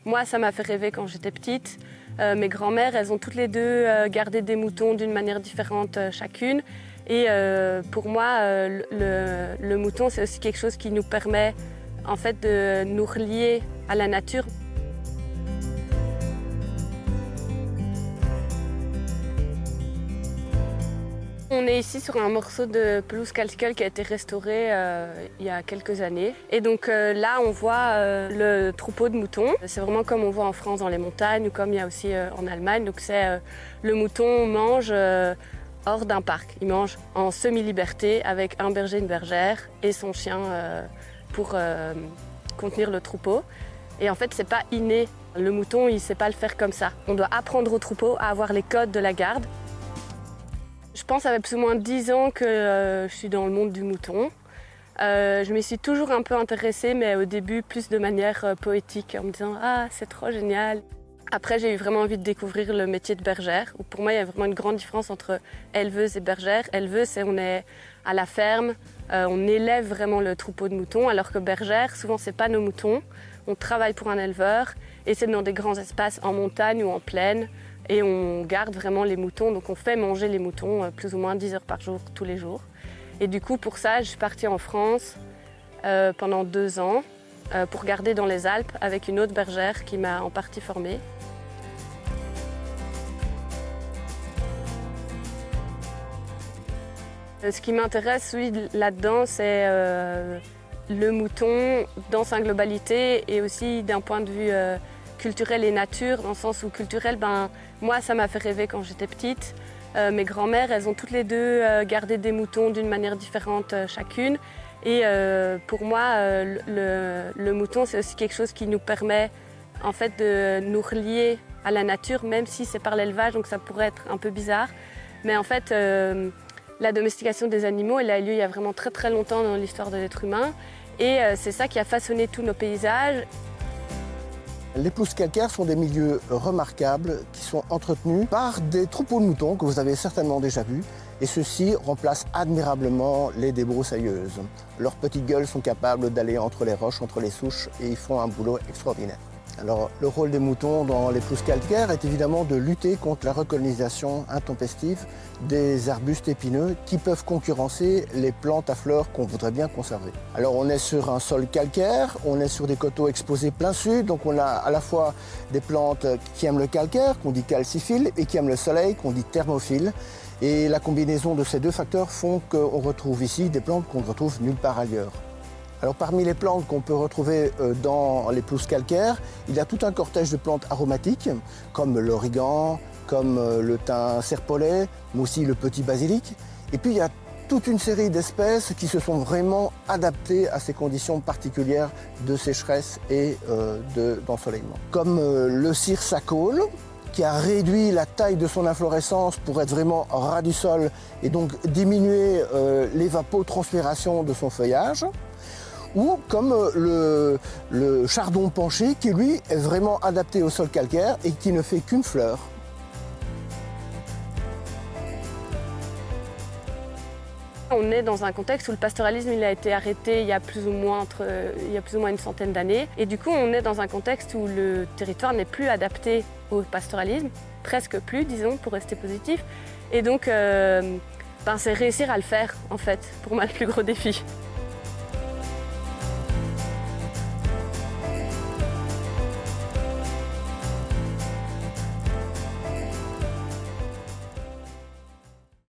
Moi, ça m'a fait rêver quand j'étais petite. Mes grands-mères, elles ont toutes les deux gardé des moutons d'une manière différente chacune. Et pour moi, le mouton, c'est aussi quelque chose qui nous permet en fait, de nous relier à la nature. On est ici sur un morceau de pelouse calcicole qui a été restauré il y a quelques années. Et donc là, on voit le troupeau de moutons. C'est vraiment comme on voit en France dans les montagnes ou comme il y a aussi en Allemagne. Donc c'est le mouton mange hors d'un parc. Il mange en semi-liberté avec un berger, une bergère et son chien pour contenir le troupeau. Et en fait, c'est pas inné. Le mouton, il sait pas le faire comme ça. On doit apprendre au troupeau à avoir les codes de la garde. Je pense que ça fait plus ou moins 10 ans que je suis dans le monde du mouton. Je m'y suis toujours un peu intéressée, mais au début plus de manière poétique, en me disant « Ah, c'est trop génial !» Après, j'ai eu vraiment envie de découvrir le métier de bergère. Pour moi, il y a vraiment une grande différence entre éleveuse et bergère. Éleveuse, c'est on est à la ferme, on élève vraiment le troupeau de moutons, alors que bergère, souvent, c'est pas nos moutons. On travaille pour un éleveur et c'est dans des grands espaces en montagne ou en plaine. Et on garde vraiment les moutons, donc on fait manger les moutons plus ou moins 10 heures par jour, tous les jours. Et du coup, pour ça, je suis partie en France pendant 2 ans pour garder dans les Alpes avec une autre bergère qui m'a en partie formée. Ce qui m'intéresse, oui, là-dedans, c'est le mouton dans sa globalité et aussi d'un point de vue culturel et nature, dans le sens où culturel, moi, ça m'a fait rêver quand j'étais petite. Mes grands-mères, elles ont toutes les deux gardé des moutons d'une manière différente chacune. Et pour moi, le mouton, c'est aussi quelque chose qui nous permet en fait, de nous relier à la nature, même si c'est par l'élevage, donc ça pourrait être un peu bizarre. Mais en fait, la domestication des animaux, elle a eu lieu il y a vraiment très très longtemps dans l'histoire de l'être humain. Et c'est ça qui a façonné tous nos paysages. Les pelouses calcaires sont des milieux remarquables qui sont entretenus par des troupeaux de moutons que vous avez certainement déjà vus. Et ceux-ci remplacent admirablement les débroussailleuses. Leurs petites gueules sont capables d'aller entre les roches, entre les souches et ils font un boulot extraordinaire. Alors, le rôle des moutons dans les pelouses calcaires est évidemment de lutter contre la recolonisation intempestive des arbustes épineux qui peuvent concurrencer les plantes à fleurs qu'on voudrait bien conserver. Alors, on est sur un sol calcaire, on est sur des coteaux exposés plein sud, donc on a à la fois des plantes qui aiment le calcaire, qu'on dit calciphiles, et qui aiment le soleil, qu'on dit thermophiles. Et la combinaison de ces deux facteurs font qu'on retrouve ici des plantes qu'on ne retrouve nulle part ailleurs. Alors parmi les plantes qu'on peut retrouver dans les pelouses calcaires, il y a tout un cortège de plantes aromatiques, comme l'origan, comme le thym serpolet, mais aussi le petit basilic. Et puis il y a toute une série d'espèces qui se sont vraiment adaptées à ces conditions particulières de sécheresse et d'ensoleillement. Comme le cyrsacole, qui a réduit la taille de son inflorescence pour être vraiment ras du sol et donc diminuer l'évapotranspiration de son feuillage. Ou comme le chardon penché qui, lui, est vraiment adapté au sol calcaire et qui ne fait qu'une fleur. On est dans un contexte où le pastoralisme il a été arrêté il y a plus ou moins une centaine d'années. Et du coup, on est dans un contexte où le territoire n'est plus adapté au pastoralisme, presque plus, disons, pour rester positif. Et donc, c'est réussir à le faire, en fait, pour moi, le plus gros défi.